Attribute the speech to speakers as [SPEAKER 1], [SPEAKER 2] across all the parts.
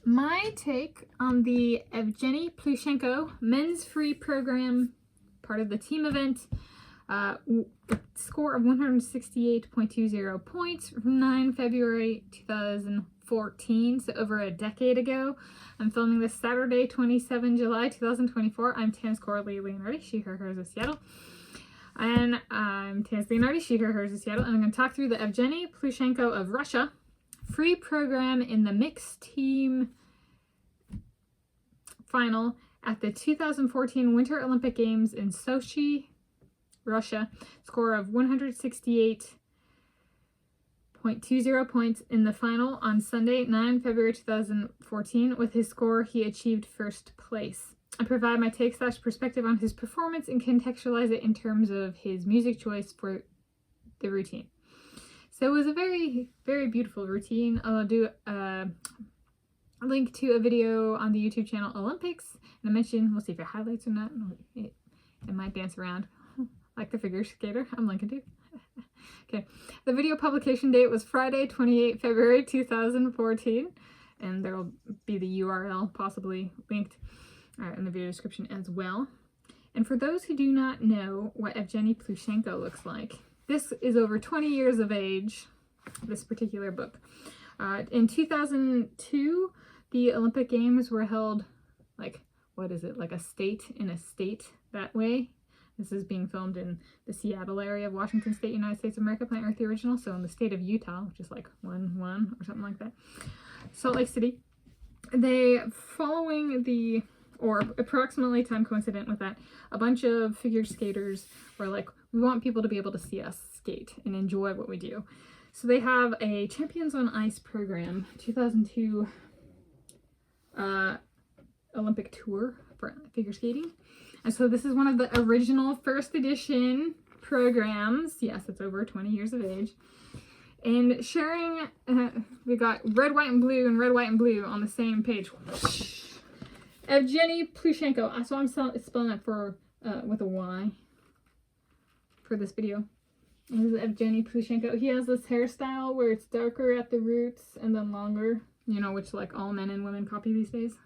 [SPEAKER 1] My take on the Evgeny Plushenko men's free program, part of the team event, score of 168.20 points from 9 February 2014, so over a decade ago. I'm filming this Saturday, 27 July 2024. I'm Tanis Coralee Leonhardi, she, her, hers of Seattle. And I'm Tanis Leonhardi, she, her, hers of Seattle. And I'm going to talk through the Evgeny Plushenko of Russia free program in the mixed team final at the 2014 Winter Olympic Games in Sochi, Russia. Score of 168.20 points in the final on Sunday, 9 February 2014. With his score, he achieved first place. I provide my take/perspective on his performance and contextualize it in terms of his music choice for the routine. So it was a very, very beautiful routine. I'll do a link to a video on the YouTube channel Olympics. And I mentioned, we'll see if it highlights or not. It might dance around like the figure skater. I'm linking to. Okay. The video publication date was Friday, 28 February 2014. And there will be the URL possibly linked in the video description as well. And for those who do not know what Evgeny Plushenko looks like, this is over 20 years of age, this particular book. In 2002, the Olympic Games were held, like, what is it, like a state in a state that way. This is being filmed in the Seattle area of Washington State, United States of America, Planet Earth, the original. So in the state of Utah, which is like 1-1 or something like that. Salt Lake City. They, following the, or approximately time coincident with that, a bunch of figure skaters were like, we want people to be able to see us skate and enjoy what we do. So they have a Champions on Ice program, 2002 Olympic tour for figure skating. And so this is one of the original first edition programs. Yes, it's over 20 years of age. And sharing, we got red, white, and blue and red, white, and blue on the same page. Evgeny Plushenko. So I'm spelling that for with a Y for this video. This is Evgeny Plushenko. He has this hairstyle where it's darker at the roots and then longer, you know, which like all men and women copy these days.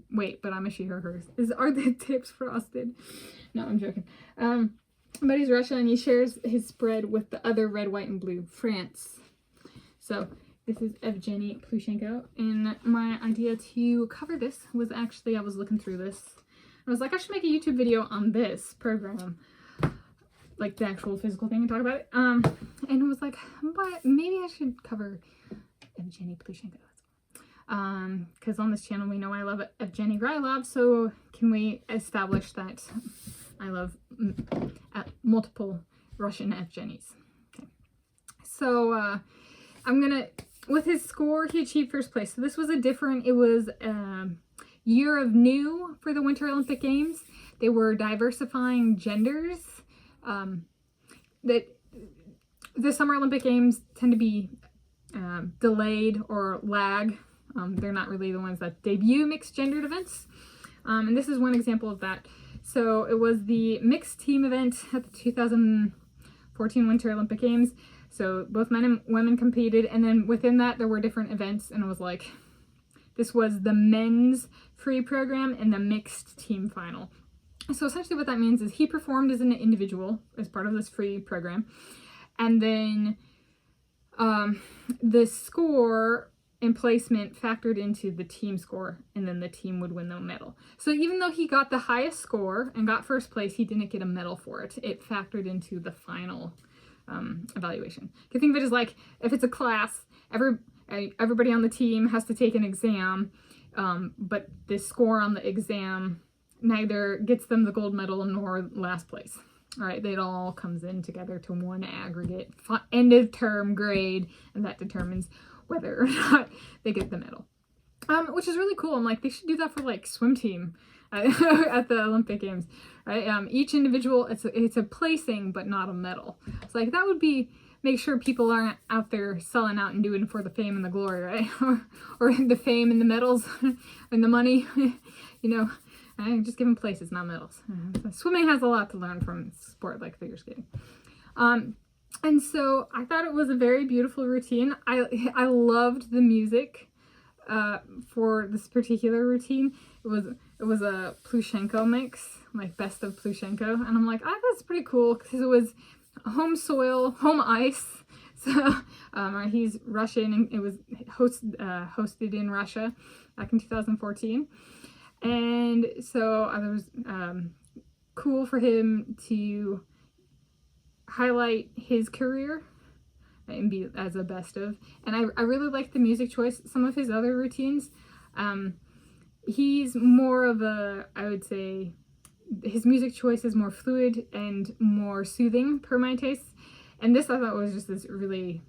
[SPEAKER 1] Wait, but I'm a she, her, hers. Are the tips frosted? No, I'm joking. But he's Russian and he shares his spread with the other red, white, and blue, France. So this is Evgeny Plushenko, and my idea to cover this was actually, I was looking through this. I was like, I should make a YouTube video on this program, like the actual physical thing, and talk about it. And I was like, but maybe I should cover Evgeny Plushenko. Because on this channel we know I love Evgeny Grylov, so can we establish that I love multiple Russian Evgenys? Okay. So I'm gonna, with his score, he achieved first place. So this was it was year of new for the Winter Olympic Games. They were diversifying genders. That the Summer Olympic Games tend to be delayed or lag. They're not really the ones that debut mixed gendered events. And this is one example of that. So it was the mixed team event at the 2014 Winter Olympic Games. So both men and women competed, and then within that there were different events, and it was like, this was the men's free program and the mixed team final. So essentially what that means is he performed as an individual as part of this free program, and then the score and placement factored into the team score, and then the team would win the medal. So even though he got the highest score and got first place, he didn't get a medal for it. It factored into the final evaluation. You can think of it as like, if it's a class, everybody on the team has to take an exam, but the score on the exam neither gets them the gold medal nor last place. All right, it all comes in together to one aggregate end of term grade, and that determines whether or not they get the medal, which is really cool. I'm like, they should do that for like swim team at the Olympic Games, right? Each individual, it's a placing but not a medal. It's like, that would be, make sure people aren't out there selling out and doing for the fame and the glory, right? or the fame and the medals and the money, you know. I just give them places, not medals. Swimming has a lot to learn from sport like figure skating. And so I thought it was a very beautiful routine. I loved the music. for this particular routine. It was a Plushenko mix, like best of Plushenko, and I'm like, that's pretty cool because it was home soil, home ice. So he's Russian, and it was hosted in Russia back in 2014, and so it was cool for him to highlight his career and be as a best of. And I really like the music choice. Some of his other routines, he's more of a, I would say, his music choice is more fluid and more soothing per my taste. And this I thought was just this really,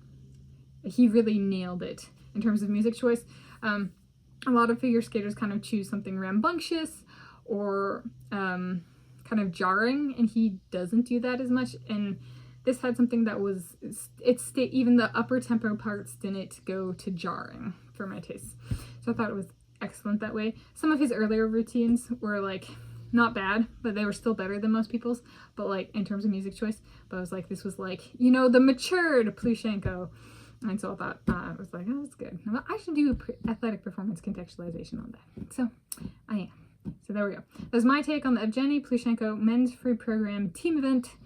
[SPEAKER 1] he really nailed it in terms of music choice. A lot of figure skaters kind of choose something rambunctious or kind of jarring, and he doesn't do that as much. And this had something that was, even the upper tempo parts didn't go to jarring for my taste. So I thought it was excellent that way. Some of his earlier routines were like not bad, but they were still better than most people's, but like in terms of music choice. But I was like, this was like, you know, the matured Plushenko. And so I thought, I was like, oh, that's good. I should do athletic performance contextualization on that. So I am. So there we go. That's my take on the Evgeny Plushenko men's free program team event.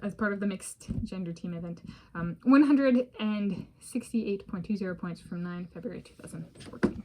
[SPEAKER 1] As part of the mixed gender team event. 168.20 points from 9 February 2014.